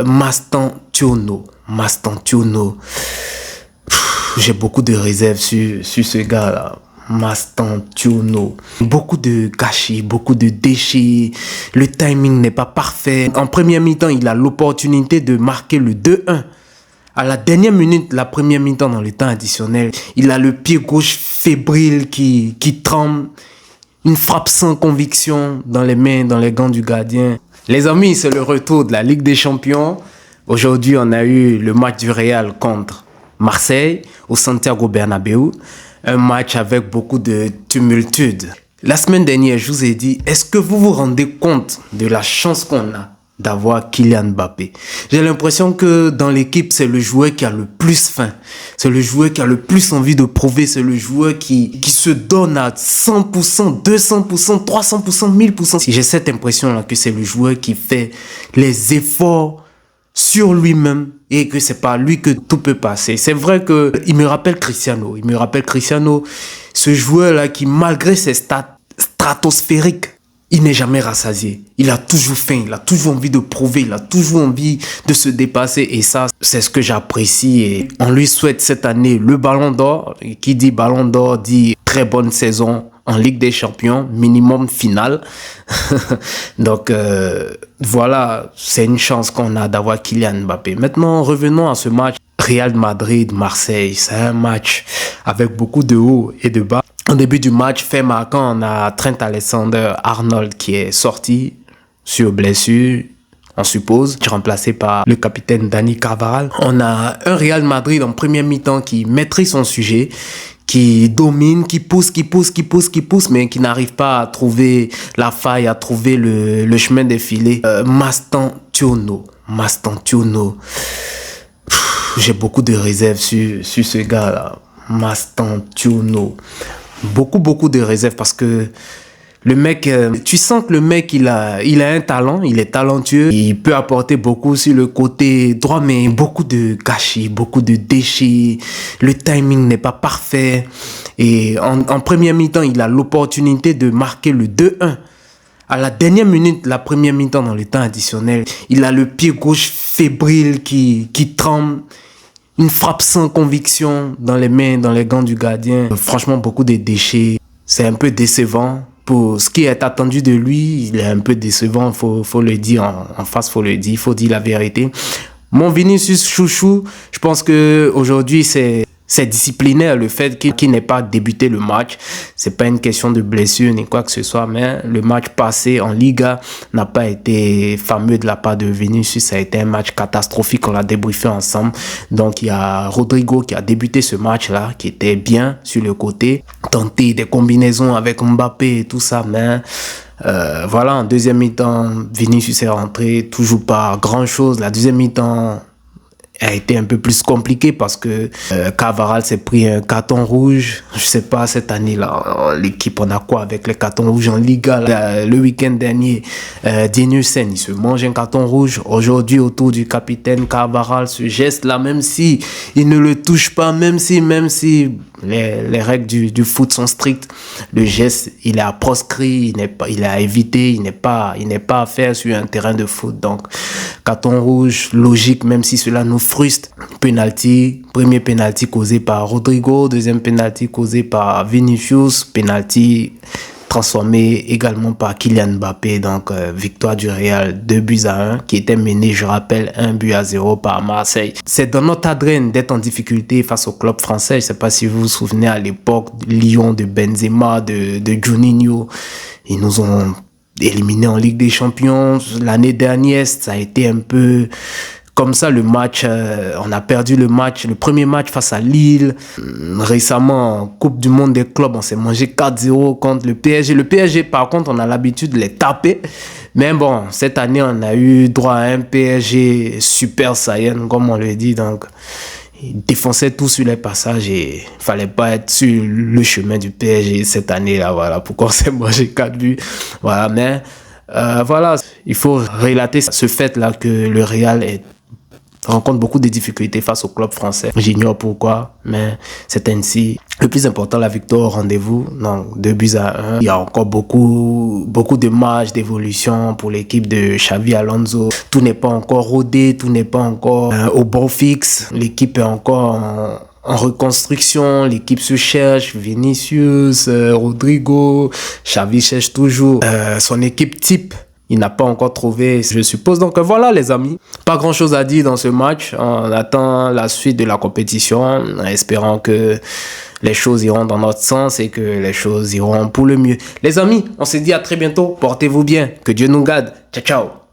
Mastantuono. J'ai beaucoup de réserves sur ce gars-là. Mastantuono. Beaucoup de gâchis, beaucoup de déchets. Le timing n'est pas parfait. En première mi-temps, il a l'opportunité de marquer le 2-1. À la dernière minute, la première mi-temps dans le temps additionnel, il a le pied gauche fébrile qui tremble. Une frappe sans conviction dans les mains, dans les gants du gardien. Les amis, c'est le retour de la Ligue des Champions. Aujourd'hui, on a eu le match du Real contre Marseille au Santiago Bernabéu. Un match avec beaucoup de tumultude. La semaine dernière, je vous ai dit, est-ce que vous vous rendez compte de la chance qu'on a d'avoir Kylian Mbappé? J'ai l'impression que dans l'équipe, c'est le joueur qui a le plus faim. C'est le joueur qui a le plus envie de prouver. C'est le joueur qui se donne à 100%, 200%, 300%, 1000%. J'ai cette impression-là que c'est le joueur qui fait les efforts sur lui-même et que c'est par lui que tout peut passer. C'est vrai que il me rappelle Cristiano. Ce joueur-là qui, malgré ses stats stratosphériques, il n'est jamais rassasié. Il a toujours faim, il a toujours envie de prouver, il a toujours envie de se dépasser. Et ça, c'est ce que j'apprécie. Et on lui souhaite cette année le Ballon d'Or. Et qui dit Ballon d'Or dit très bonne saison en Ligue des Champions, minimum finale. Donc voilà, c'est une chance qu'on a d'avoir Kylian Mbappé. Maintenant, revenons à ce match Real Madrid-Marseille. C'est un match avec beaucoup de hauts et de bas. Au début du match, fait marquant, on a Trent Alexander-Arnold qui est sorti sur blessure, on suppose, remplacé par le capitaine Dani Carvajal. On a un Real Madrid en première mi-temps qui maîtrise son sujet, qui domine, qui pousse, mais qui n'arrive pas à trouver la faille, à trouver le chemin défilé. Mastantuono. J'ai beaucoup de réserves sur ce gars-là. Mastantuono. Beaucoup de réserves parce que le mec, tu sens que le mec, il a un talent, il est talentueux, il peut apporter beaucoup sur le côté droit, mais beaucoup de gâchis, beaucoup de déchets, le timing n'est pas parfait. Et en première mi-temps, il a l'opportunité de marquer le 2-1. À la dernière minute, la première mi-temps dans le temps additionnel, il a le pied gauche fébrile qui tremble. Une frappe sans conviction dans les mains, dans les gants du gardien. Franchement, beaucoup de déchets. C'est un peu décevant. Pour ce qui est attendu de lui, il est un peu décevant. Faut le dire en face, faut le dire. Il faut dire la vérité. Mon Vinicius chouchou, je pense que aujourd'hui c'est disciplinaire le fait qu'il n'ait pas débuté le match. C'est pas une question de blessure ni quoi que ce soit, mais le match passé en Liga n'a pas été fameux de la part de Vinicius. Ça a été un match catastrophique, on l'a débriefé ensemble. Donc il y a Rodrigo qui a débuté ce match-là, qui était bien sur le côté, tenté des combinaisons avec Mbappé et tout ça, mais voilà, en deuxième mi-temps, Vinicius est rentré, toujours pas grand-chose. La deuxième mi-temps a été un peu plus compliqué parce que Carvajal s'est pris un carton rouge. Je sais pas, cette année-là, l'équipe, on a quoi avec les cartons rouges en Liga là, le week-end dernier, Dinesen, il se mange un carton rouge. Aujourd'hui, autour du capitaine Carvajal, ce geste-là, même si il ne le touche pas, même si les règles du foot sont strictes, le geste, il est à proscrit, il est à éviter, il n'est pas à faire sur un terrain de foot. Donc, carton rouge, logique, même si cela nous frustre. Penalty, premier penalty causé par Rodrigo, deuxième penalty causé par Vinicius, penalty transformé également par Kylian Mbappé. Donc victoire du Real 2-1 qui était mené, je rappelle, 1-0 par Marseille. C'est dans notre ADN d'être en difficulté face au club français. Je ne sais pas si vous vous souvenez à l'époque, Lyon de Benzema, de Juninho, ils nous ont éliminés en Ligue des Champions. L'année dernière, ça a été un peu comme ça le match. On a perdu le premier match face à Lille. Récemment, en Coupe du Monde des clubs, on s'est mangé 4-0 contre le PSG. Le PSG, par contre, on a l'habitude de les taper. Mais bon, cette année, on a eu droit à un PSG super saiyan, comme on le dit. Donc, il défonçait tout sur les passages et il fallait pas être sur le chemin du PSG cette année-là. Voilà pourquoi on s'est mangé 4 buts. Voilà, mais voilà, il faut relater ce fait-là que le Real est rencontre beaucoup de difficultés face au club français. J'ignore pourquoi, mais c'est ainsi. Le plus important, la victoire au rendez-vous. Donc, 2-1. Il y a encore beaucoup de marge d'évolution pour l'équipe de Xavi Alonso. Tout n'est pas encore rodé, tout n'est pas encore au bon fixe. L'équipe est encore en reconstruction, l'équipe se cherche, Vinicius, Rodrigo, Xavi cherche toujours son équipe type. Il n'a pas encore trouvé, je suppose. Donc voilà les amis, pas grand chose à dire dans ce match. On attend la suite de la compétition, en espérant que les choses iront dans notre sens et que les choses iront pour le mieux. Les amis, on se dit à très bientôt, portez-vous bien, que Dieu nous garde, ciao ciao.